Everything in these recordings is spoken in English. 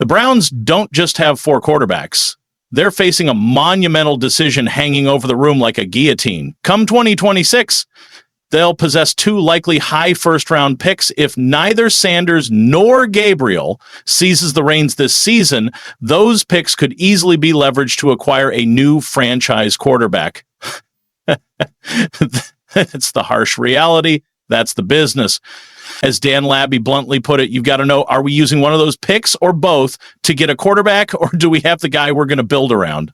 The Browns don't just have four quarterbacks. They're facing a monumental decision hanging over the room like a guillotine. Come 2026, they'll possess two likely high first-round picks. If neither Sanders nor Gabriel seizes the reins this season, those picks could easily be leveraged to acquire a new franchise quarterback. It's the harsh reality. That's the business. As Dan Labby bluntly put it, you've got to know, are we using one of those picks or both to get a quarterback, or do we have the guy we're going to build around?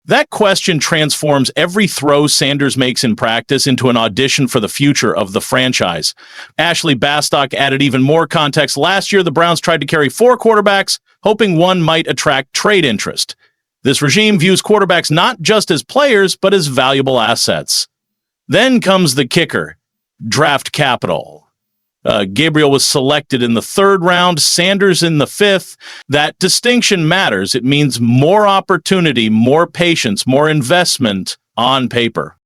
That question transforms every throw Sanders makes in practice into an audition for the future of the franchise. Ashley Bastock added even more context. Last year, the Browns tried to carry four quarterbacks, hoping one might attract trade interest. This regime views quarterbacks not just as players, but as valuable assets. Then comes the kicker, draft capital. Gabriel was selected in the third round, Sanders in the fifth. That distinction matters. It means more opportunity, more patience, more investment on paper.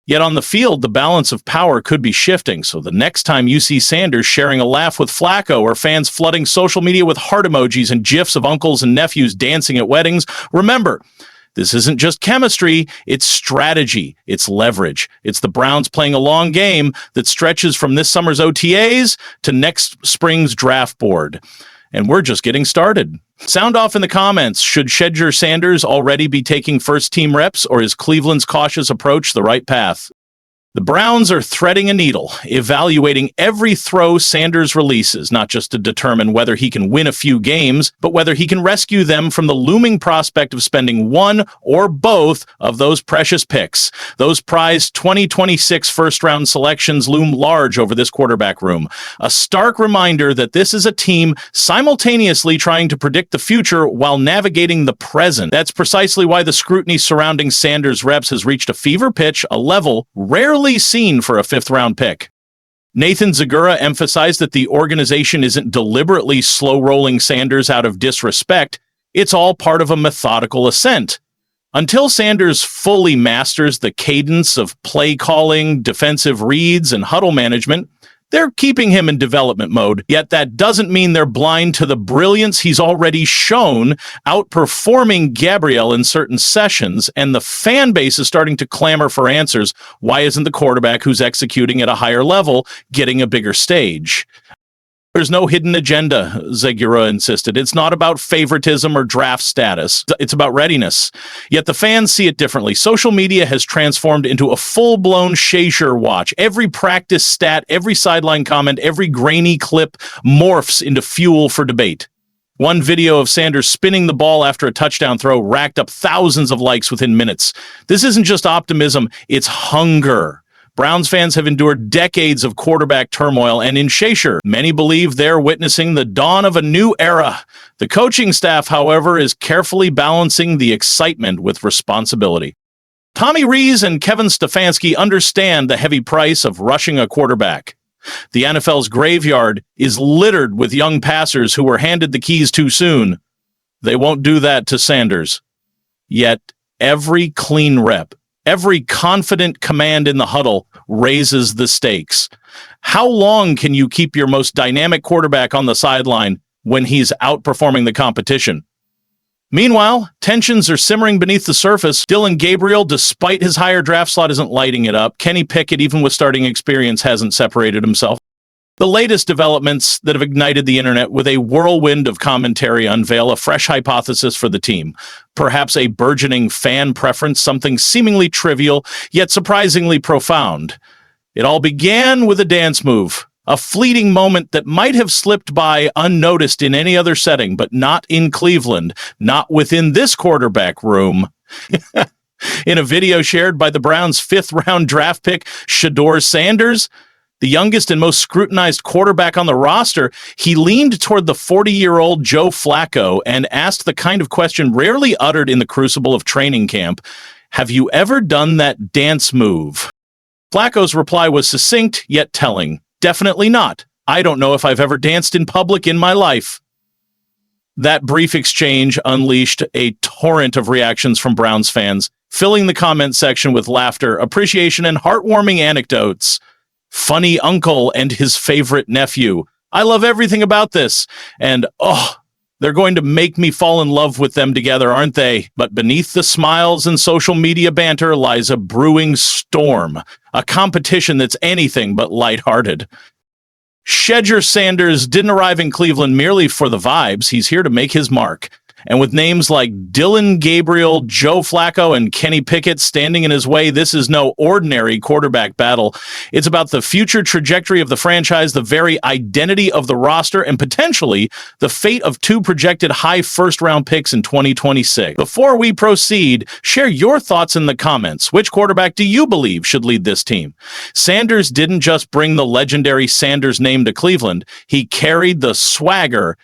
Yet on the field, the balance of power could be shifting. So the next time you see Sanders sharing a laugh with Flacco or fans flooding social media with heart emojis and GIFs of uncles and nephews dancing at weddings, remember, this isn't just chemistry, it's strategy, it's leverage. It's the Browns playing a long game that stretches from this summer's OTAs to next spring's draft board. And we're just getting started. Sound off in the comments. Should Shedeur Sanders already be taking first-team reps, or is Cleveland's cautious approach the right path? The Browns are threading a needle, evaluating every throw Sanders releases, not just to determine whether he can win a few games, but whether he can rescue them from the looming prospect of spending one or both of those precious picks. Those prized 2026 first-round selections loom large over this quarterback room. A stark reminder that this is a team simultaneously trying to predict the future while navigating the present. That's precisely why the scrutiny surrounding Sanders' reps has reached a fever pitch, a level rarely seen for a fifth-round pick. Nathan Zagura emphasized that the organization isn't deliberately slow-rolling Sanders out of disrespect. It's all part of a methodical ascent. Until Sanders fully masters the cadence of play calling, defensive reads, and huddle management, they're keeping him in development mode, yet that doesn't mean they're blind to the brilliance he's already shown, outperforming Gabriel in certain sessions, and the fan base is starting to clamor for answers. Why isn't the quarterback who's executing at a higher level getting a bigger stage? There's no hidden agenda, Zagura insisted. It's not about favoritism or draft status. It's about readiness. Yet the fans see it differently. Social media has transformed into a full-blown Shedeur watch. Every practice stat, every sideline comment, every grainy clip morphs into fuel for debate. One video of Sanders spinning the ball after a touchdown throw racked up thousands of likes within minutes. This isn't just optimism, it's hunger. Browns fans have endured decades of quarterback turmoil, and in Shedeur, many believe they're witnessing the dawn of a new era. The coaching staff, however, is carefully balancing the excitement with responsibility. Tommy Rees and Kevin Stefanski understand the heavy price of rushing a quarterback. The NFL's graveyard is littered with young passers who were handed the keys too soon. They won't do that to Sanders. Yet, every clean rep, every confident command in the huddle raises the stakes. How long can you keep your most dynamic quarterback on the sideline when he's outperforming the competition? Meanwhile, tensions are simmering beneath the surface. Dylan Gabriel, despite his higher draft slot, isn't lighting it up. Kenny Pickett, even with starting experience, hasn't separated himself. The latest developments that have ignited the internet with a whirlwind of commentary unveil a fresh hypothesis for the team. Perhaps a burgeoning fan preference, something seemingly trivial, yet surprisingly profound. It all began with a dance move, a fleeting moment that might have slipped by unnoticed in any other setting, but not in Cleveland, not within this quarterback room. In a video shared by the Browns' fifth-round draft pick, Shedeur Sanders, the youngest and most scrutinized quarterback on the roster, he leaned toward the 40-year-old Joe Flacco and asked the kind of question rarely uttered in the crucible of training camp. Have you ever done that dance move? Flacco's reply was succinct, yet telling. Definitely not. I don't know if I've ever danced in public in my life. That brief exchange unleashed a torrent of reactions from Browns fans, filling the comment section with laughter, appreciation, and heartwarming anecdotes. Funny uncle and his favorite nephew. I love everything about this. And, oh, They're going to make me fall in love with them together, aren't they? But beneath the smiles and social media banter lies a brewing storm, a competition that's anything but lighthearted. Shedeur Sanders didn't arrive in Cleveland merely for the vibes. He's here to make his mark. And with names like Gabriel, Joe Flacco, and Kenny Pickett standing in his way, this is no ordinary quarterback battle. It's about the future trajectory of the franchise, the very identity of the roster, and potentially the fate of 2 projected high first-round picks in 2026. Before we proceed, share your thoughts in the comments. Which quarterback do you believe should lead this team? Sanders didn't just bring the legendary Sanders name to Cleveland. He carried the swagger,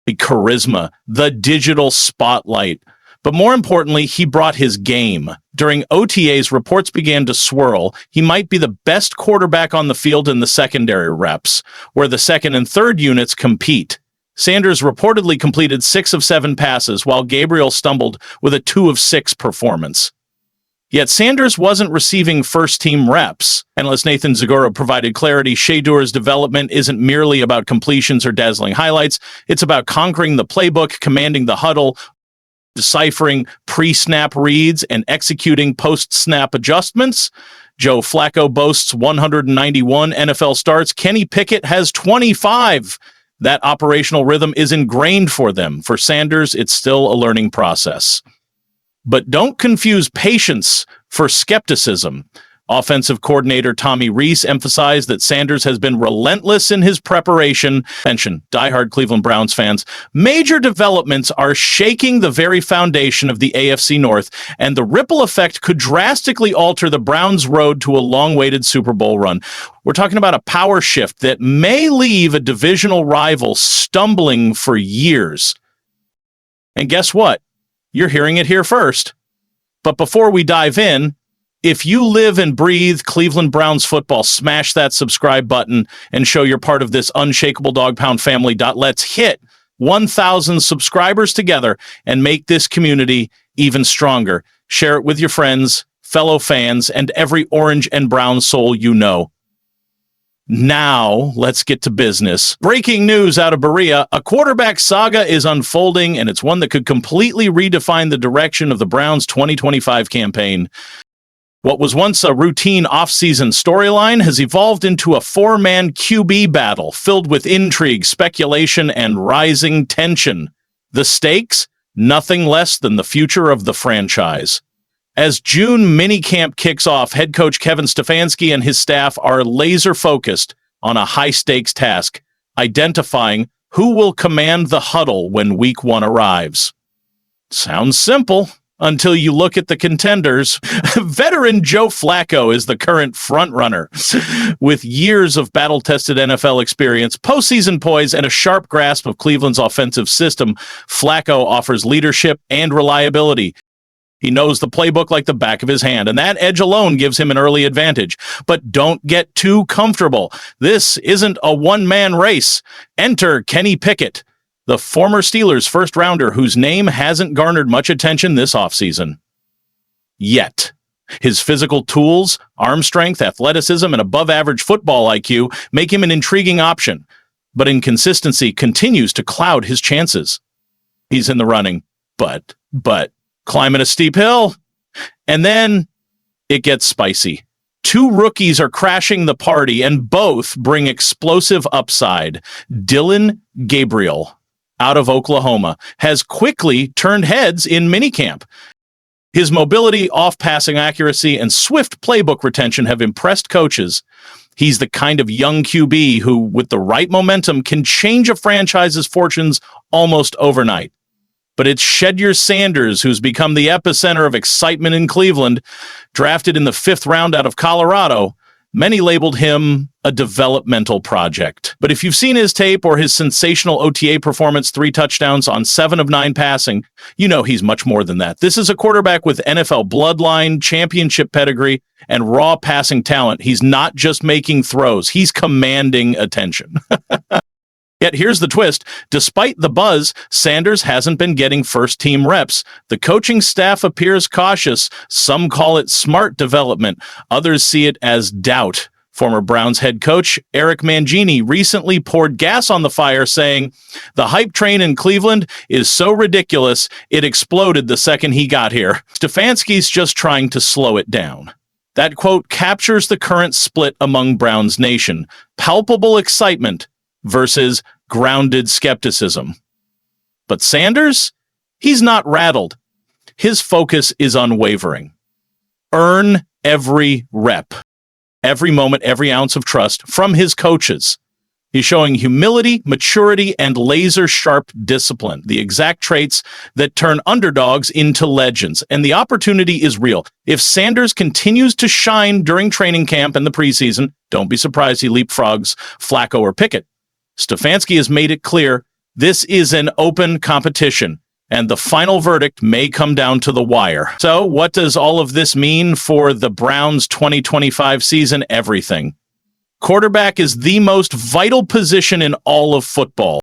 the charisma, the digital spotlight. But more importantly, he brought his game. During OTAs, reports began to swirl. He might be the best quarterback on the field in the secondary reps, where the second and third units compete. Sanders reportedly completed 6 of 7 passes, while Gabriel stumbled with a 2 of 6 performance. Yet Sanders wasn't receiving first-team reps. Analyst Nathan Zagora provided clarity. Shedeur's development isn't merely about completions or dazzling highlights. It's about conquering the playbook, commanding the huddle, deciphering pre-snap reads, and executing post-snap adjustments. Joe Flacco boasts 191 NFL starts. Kenny Pickett has 25. That operational rhythm is ingrained for them. For Sanders, it's still a learning process. But don't confuse patience for skepticism. Offensive coordinator Tommy Rees emphasized that Sanders has been relentless in his preparation. Mention, diehard Cleveland Browns fans, major developments are shaking the very foundation of the AFC North, and the ripple effect could drastically alter the Browns' road to a long-awaited Super Bowl run. We're talking about a power shift that may leave a divisional rival stumbling for years. And guess what? You're hearing it here first. But before we dive in, if you live and breathe Cleveland Browns football, smash that subscribe button and show you're part of this unshakable dog pound family. Let's hit 1,000 subscribers together and make this community even stronger. Share it with your friends, fellow fans, and every orange and brown soul you know. Now, let's get to business. Breaking news out of Berea. A quarterback saga is unfolding, and it's one that could completely redefine the direction of the Browns' 2025 campaign. What was once a routine offseason storyline has evolved into a 4-man QB battle filled with intrigue, speculation, and rising tension. The stakes? Nothing less than the future of the franchise. As June minicamp kicks off, head coach Kevin Stefanski and his staff are laser-focused on a high-stakes task, identifying who will command the huddle when Week 1 arrives. Sounds simple until you look at the contenders. Veteran Joe Flacco is the current frontrunner. With years of battle-tested NFL experience, postseason poise, and a sharp grasp of Cleveland's offensive system, Flacco offers leadership and reliability. He knows the playbook like the back of his hand, and that edge alone gives him an early advantage. But don't get too comfortable. This isn't a one-man race. Enter Kenny Pickett, the former Steelers first-rounder whose name hasn't garnered much attention this offseason. Yet. His physical tools, arm strength, athleticism, and above-average football IQ make him an intriguing option. But inconsistency continues to cloud his chances. He's in the running, but climbing a steep hill, and then it gets spicy. 2 rookies are crashing the party, and both bring explosive upside. Gabriel, out of Oklahoma, has quickly turned heads in minicamp. His mobility, off-passing accuracy, and swift playbook retention have impressed coaches. He's the kind of young QB who, with the right momentum, can change a franchise's fortunes almost overnight. But it's Shedeur Sanders who's become the epicenter of excitement in Cleveland. Drafted in the 5th round out of Colorado, many labeled him a developmental project. But if you've seen his tape or his sensational OTA performance, 3 touchdowns on 7 of 9 passing, you know he's much more than that. This is a quarterback with NFL bloodline, championship pedigree, and raw passing talent. He's not just making throws, he's commanding attention. Yet here's the twist. Despite the buzz, Sanders hasn't been getting first-team reps. The coaching staff appears cautious. Some call it smart development. Others see it as doubt. Former Browns head coach Eric Mangini recently poured gas on the fire, saying, "The hype train in Cleveland is so ridiculous, it exploded the second he got here. Stefanski's just trying to slow it down." That quote captures the current split among Browns Nation: palpable excitement versus grounded skepticism. But Sanders? He's not rattled. His focus is unwavering. Earn every rep, every moment, every ounce of trust from his coaches. He's showing humility, maturity, and laser-sharp discipline, the exact traits that turn underdogs into legends. And the opportunity is real. If Sanders continues to shine during training camp and the preseason, don't be surprised he leapfrogs Flacco or Pickett. Stefanski has made it clear this is an open competition, and the final verdict may come down to the wire. So what does all of this mean for the Browns' 2025 season? Everything. Quarterback is the most vital position in all of football.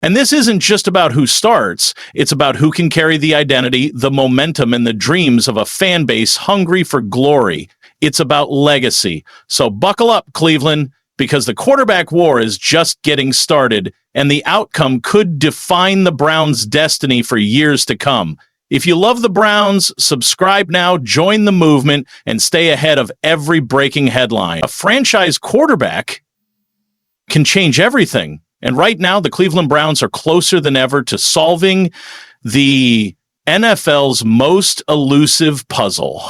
And this isn't just about who starts, it's about who can carry the identity, the momentum, and the dreams of a fan base hungry for glory. It's about legacy. So buckle up, Cleveland, because the quarterback war is just getting started, and the outcome could define the Browns' destiny for years to come. If you love the Browns, subscribe now, join the movement, and stay ahead of every breaking headline. A franchise quarterback can change everything. And right now, the Cleveland Browns are closer than ever to solving the NFL's most elusive puzzle.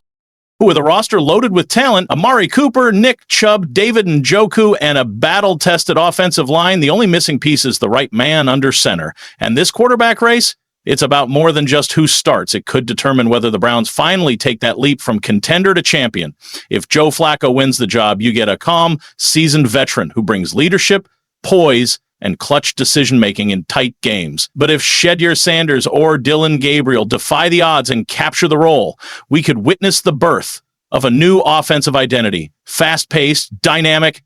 With a roster loaded with talent, Amari Cooper, Nick Chubb, David Njoku, and a battle-tested offensive line, the only missing piece is the right man under center. And this quarterback race, it's about more than just who starts. It could determine whether the Browns finally take that leap from contender to champion. If Joe Flacco wins the job, you get a calm, seasoned veteran who brings leadership, poise, and clutch decision-making in tight games. But if Shedeur Sanders or Dillon Gabriel defy the odds and capture the role, we could witness the birth of a new offensive identity, fast-paced, dynamic,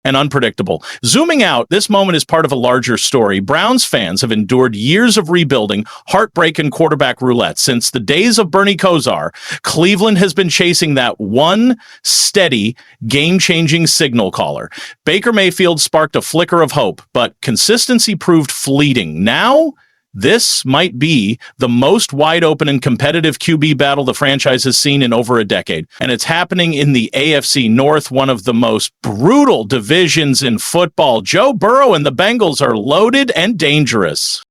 and unpredictable. Zooming out, this moment is part of a larger story. Browns fans have endured years of rebuilding, heartbreak, and quarterback roulette. Since the days of Bernie Kosar, Cleveland has been chasing that one steady, game-changing signal caller. Baker Mayfield sparked a flicker of hope, but consistency proved fleeting. Now, this might be the most wide-open and competitive QB battle the franchise has seen in over a decade. And it's happening in the AFC North, one of the most brutal divisions in football. Joe Burrow and the Bengals are loaded and dangerous.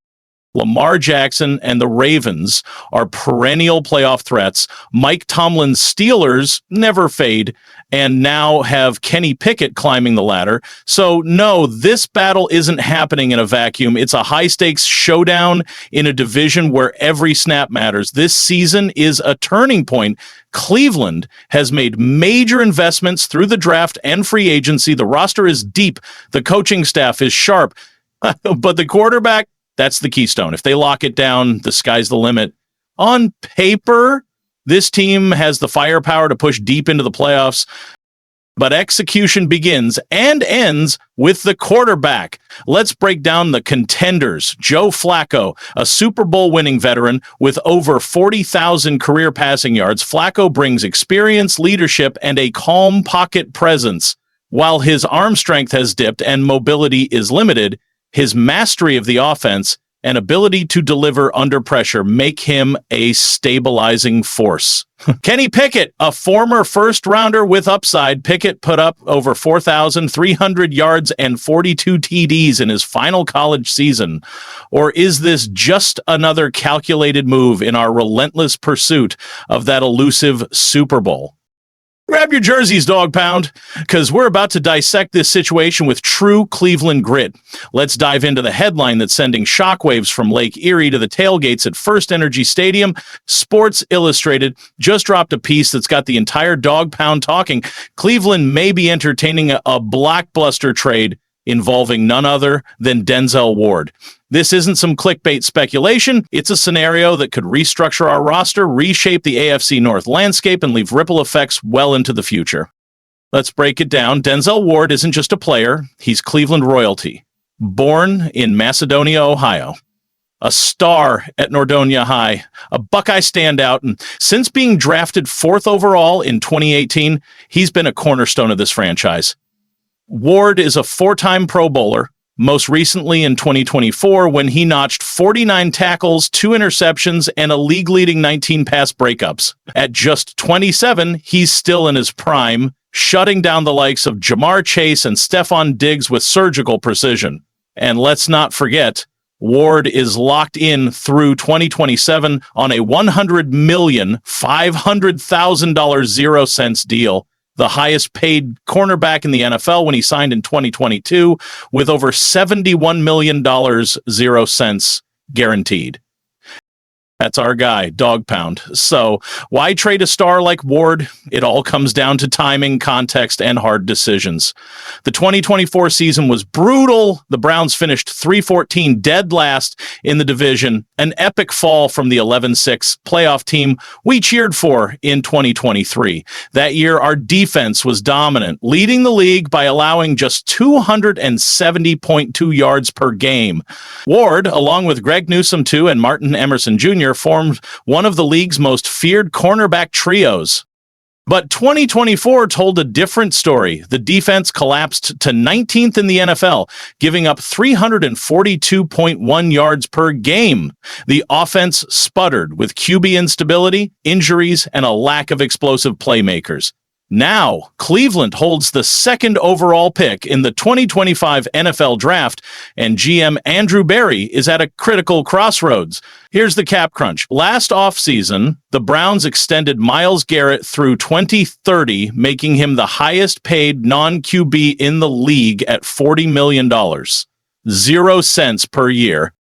Lamar Jackson and the Ravens are perennial playoff threats. Mike Tomlin's Steelers never fade, and now have Kenny Pickett climbing the ladder. So no, this battle isn't happening in a vacuum. It's a high-stakes showdown in a division where every snap matters. This season is a turning point. Cleveland has made major investments through the draft and free agency. The roster is deep. The coaching staff is sharp. But the quarterback, that's the keystone. If they lock it down, the sky's the limit. On paper, this team has the firepower to push deep into the playoffs, but execution begins and ends with the quarterback. Let's break down the contenders. Joe Flacco, a Super Bowl winning veteran with over 40,000 career passing yards. Flacco brings experience, leadership, and a calm pocket presence. While his arm strength has dipped and mobility is limited, his mastery of the offense and ability to deliver under pressure make him a stabilizing force. Kenny Pickett, a former first-rounder with upside. Pickett put up over 4,300 yards and 42 TDs in his final college season. Or is this just another calculated move in our relentless pursuit of that elusive Super Bowl? Grab your jerseys, Dog Pound, because we're about to dissect this situation with true Cleveland grit. Let's dive into the headline that's sending shockwaves from Lake Erie to the tailgates at First Energy Stadium. Sports Illustrated just dropped a piece that's got the entire Dog Pound talking. Cleveland may be entertaining a blockbuster trade involving none other than Denzel Ward. This isn't some clickbait speculation. It's a scenario that could restructure our roster, reshape the AFC North landscape, and leave ripple effects well into the future. Let's break it down. Denzel Ward isn't just a player. He's Cleveland royalty. Born in Macedonia, Ohio. A star at Nordonia High. A Buckeye standout. And since being drafted 4th overall in 2018, he's been a cornerstone of this franchise. Ward is a four-time Pro Bowler, most recently in 2024 when he notched 49 tackles, 2 interceptions, and a league-leading 19 pass breakups. At just 27, he's still in his prime, shutting down the likes of Jamar Chase and Stephon Diggs with surgical precision. And let's not forget, Ward is locked in through 2027 on a $100,500,000 0-cents deal, the highest paid cornerback in the NFL when he signed in 2022, with over $71 million 0 cents guaranteed. That's our guy, Dog Pound. So why trade a star like Ward? It all comes down to timing, context, and hard decisions. The 2024 season was brutal. The Browns finished 3-14, dead last in the division, an epic fall from the 11-6 playoff team we cheered for in 2023. That year, our defense was dominant, leading the league by allowing just 270.2 yards per game. Ward, along with Greg Newsome II and Martin Emerson Jr., formed one of the league's most feared cornerback trios. But 2024 told a different story. The defense collapsed to 19th in the NFL, giving up 342.1 yards per game. The offense sputtered with QB instability, injuries, and a lack of explosive playmakers. Now, Cleveland holds the second overall pick in the 2025 NFL Draft, and GM Andrew Berry is at a critical crossroads. Here's the cap crunch. Last offseason, the Browns extended Myles Garrett through 2030, making him the highest paid non-QB in the league at $40 million. 0 cents per year.